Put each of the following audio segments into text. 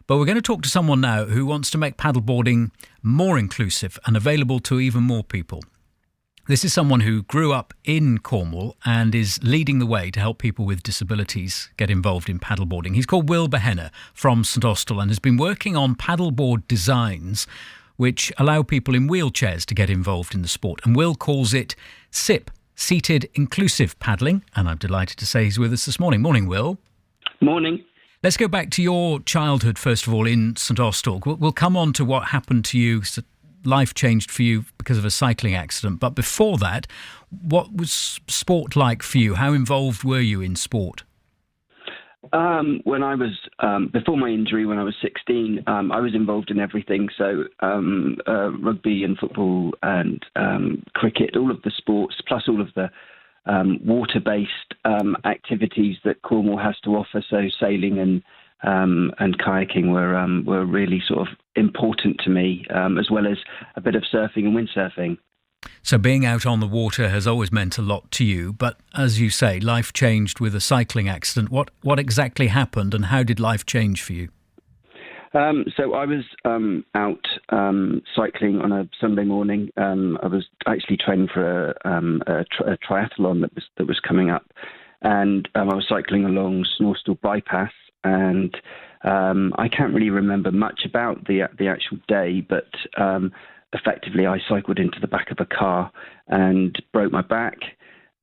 But we're going to talk to someone now who wants to make paddleboarding more inclusive and available to even more people. This is someone who grew up in Cornwall and is leading the way to help people with disabilities get involved in paddleboarding. He's called Will Behenna from St Austell and has been working on paddleboard designs which allow people in wheelchairs to get involved in the sport. And Will calls it SIP, Seated Inclusive Paddling. And I'm delighted to say he's with us this morning. Morning, Will. Morning. Let's go back to your childhood, first of all, in St Austell. We'll come on to what happened to you. Life changed for you because of a cycling accident. But before that, what was sport like for you? How involved were you in sport? When I was, before my injury, when I was 16, I was involved in everything. So rugby and football and cricket, all of the sports, plus all of the water-based activities that Cornwall has to offer. So sailing and kayaking were really sort of important to me, as well as a bit of surfing and windsurfing. So being out on the water has always meant a lot to you, but as you say, life changed with a cycling accident. What exactly happened and how did life change for you? So I was out cycling on a Sunday morning. I was actually training for a triathlon that was coming up, and I was cycling along Snorstal Bypass. And I can't really remember much about the actual day, but effectively I cycled into the back of a car and broke my back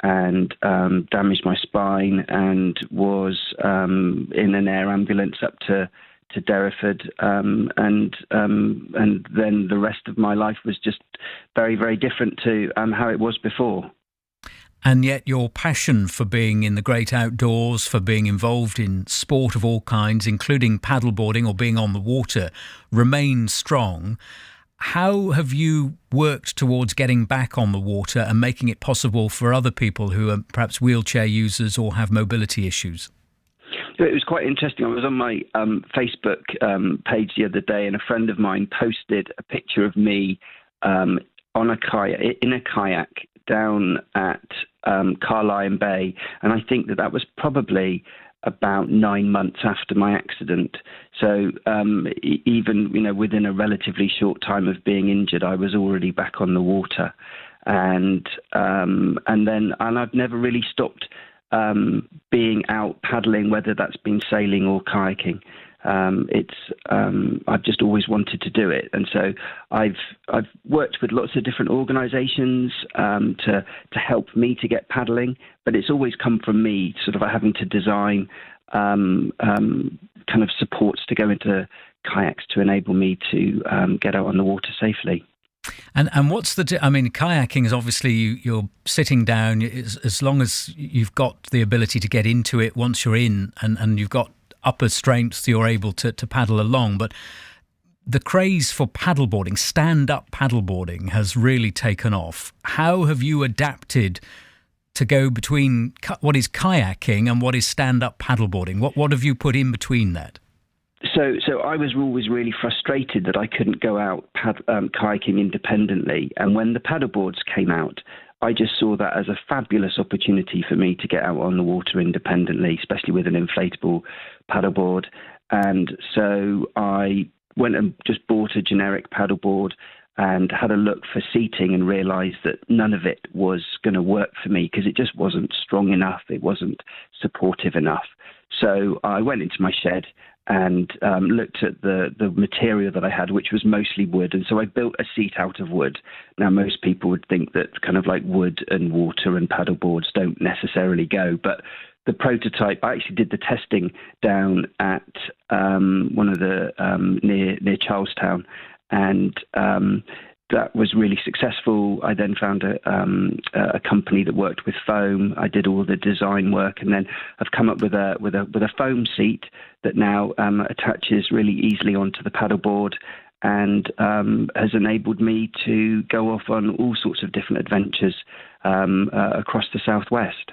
and damaged my spine and was in an air ambulance up to Derriford, and then the rest of my life was just very, very different to how it was before. And yet your passion for being in the great outdoors, for being involved in sport of all kinds, including paddleboarding or being on the water, remains strong. How have you worked towards getting back on the water and making it possible for other people who are perhaps wheelchair users or have mobility issues? It was quite interesting. I was on my Facebook page the other day and a friend of mine posted a picture of me on a kayak down at Carlisle Bay, and I think that was probably about 9 months after my accident. So even within a relatively short time of being injured, I was already back on the water, and I've never really stopped being out paddling, whether that's been sailing or kayaking. I've just always wanted to do it, and so I've worked with lots of different organisations to help me to get paddling, but it's always come from me, sort of having to design kind of supports to go into kayaks to enable me to get out on the water safely. And what's kayaking is obviously you're sitting down as long as you've got the ability to get into it. Once you're in and you've got upper strength, you're able to paddle along. But the craze for paddleboarding, stand-up paddleboarding, has really taken off. How have you adapted to go between what is kayaking and what is stand-up paddleboarding? What have you put in between that? So I was always really frustrated that I couldn't go out kayaking independently. And when the paddleboards came out, I just saw that as a fabulous opportunity for me to get out on the water independently, especially with an inflatable paddleboard. And so I went and just bought a generic paddleboard and had a look for seating and realised that none of it was going to work for me because it just wasn't strong enough. It wasn't supportive enough. So I went into my shed and looked at the material that I had, which was mostly wood. And so I built a seat out of wood. Now, most people would think that kind of like wood and water and paddleboards don't necessarily go. But the prototype, I actually did the testing down at one of the near Charlestown. And that was really successful. I then found a company that worked with foam. I did all the design work, and then I've come up with a foam seat that now attaches really easily onto the paddleboard, and has enabled me to go off on all sorts of different adventures across the southwest.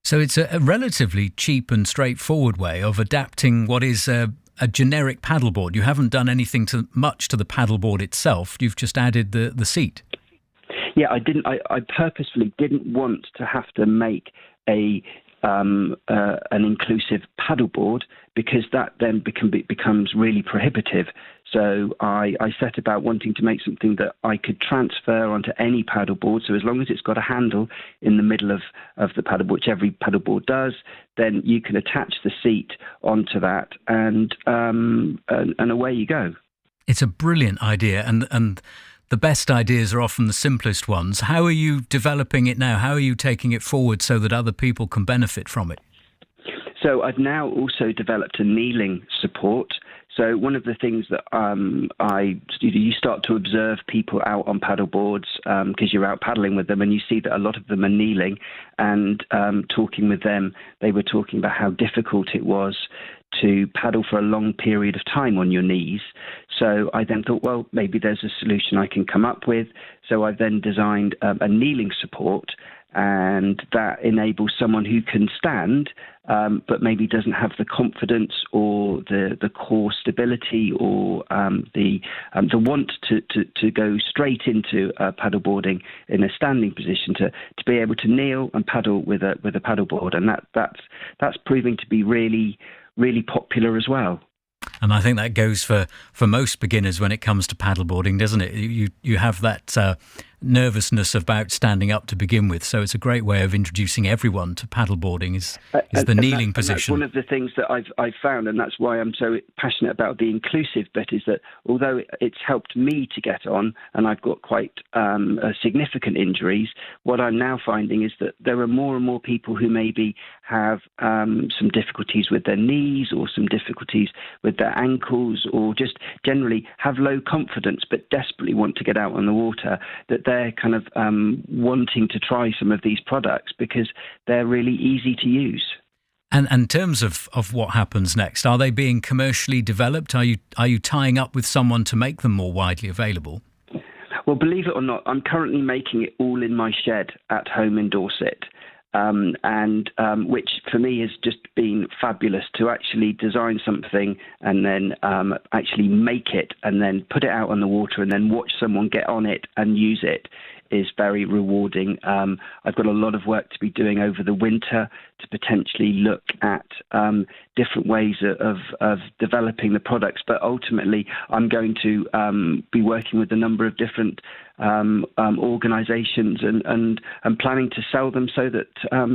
So it's a relatively cheap and straightforward way of adapting what is a generic paddleboard. You haven't done anything much to the paddleboard itself. You've just added the seat. Yeah, I didn't. I purposefully didn't want to have to make an inclusive paddleboard because that then becomes really prohibitive. So I set about wanting to make something that I could transfer onto any paddleboard. So as long as it's got a handle in the middle of the paddleboard, which every paddleboard does, then you can attach the seat onto that, and away you go. It's a brilliant idea, and the best ideas are often the simplest ones. How are you developing it now? How are you taking it forward so that other people can benefit from it? So I've now also developed a kneeling support. So one of the things that you start to observe people out on paddle boards because you're out paddling with them, and you see that a lot of them are kneeling. And talking with them, they were talking about how difficult it was to paddle for a long period of time on your knees. So I then thought, well, maybe there's a solution I can come up with. So I then designed a kneeling support, and that enables someone who can stand but maybe doesn't have the confidence or the core stability or the want to go straight into paddleboarding in a standing position to be able to kneel and paddle with a paddleboard, and that's proving to be really, really popular as well. And I think that goes for most beginners when it comes to paddleboarding, doesn't it? You have that nervousness about standing up to begin with, so it's a great way of introducing everyone to paddleboarding is the kneeling position. That's one of the things that I've found, and that's why I'm so passionate about the inclusive bit, is that although it's helped me to get on, and I've got quite significant injuries, what I'm now finding is that there are more and more people who maybe have some difficulties with their knees or some difficulties with their ankles, or just generally have low confidence but desperately want to get out on the water, that they're kind of wanting to try some of these products because they're really easy to use. And in terms of what happens next, are they being commercially developed? Are you tying up with someone to make them more widely available? Well, believe it or not, I'm currently making it all in my shed at home in Dorset. Which for me has just been fabulous, to actually design something and then actually make it and then put it out on the water and then watch someone get on it and use it is very rewarding. I've got a lot of work to be doing over the winter to potentially look at different ways of developing the products, but ultimately I'm going to be working with a number of different organisations and planning to sell them so that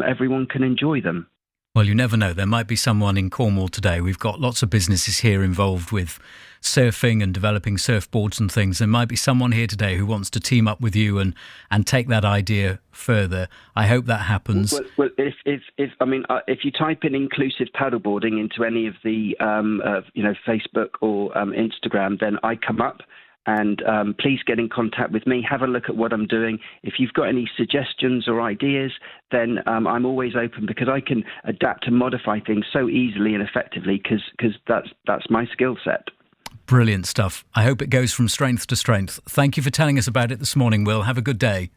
everyone can enjoy them. Well, you never know. There might be someone in Cornwall today. We've got lots of businesses here involved with surfing and developing surfboards and things. There might be someone here today who wants to team up with you and take that idea further. I hope that happens. Well, if you type in inclusive paddleboarding into any of the Facebook or Instagram, then I come up. And please get in contact with me. Have a look at what I'm doing. If you've got any suggestions or ideas, then I'm always open, because I can adapt and modify things so easily and effectively, because that's my skill set. Brilliant stuff. I hope it goes from strength to strength. Thank you for telling us about it this morning, Will. Have a good day.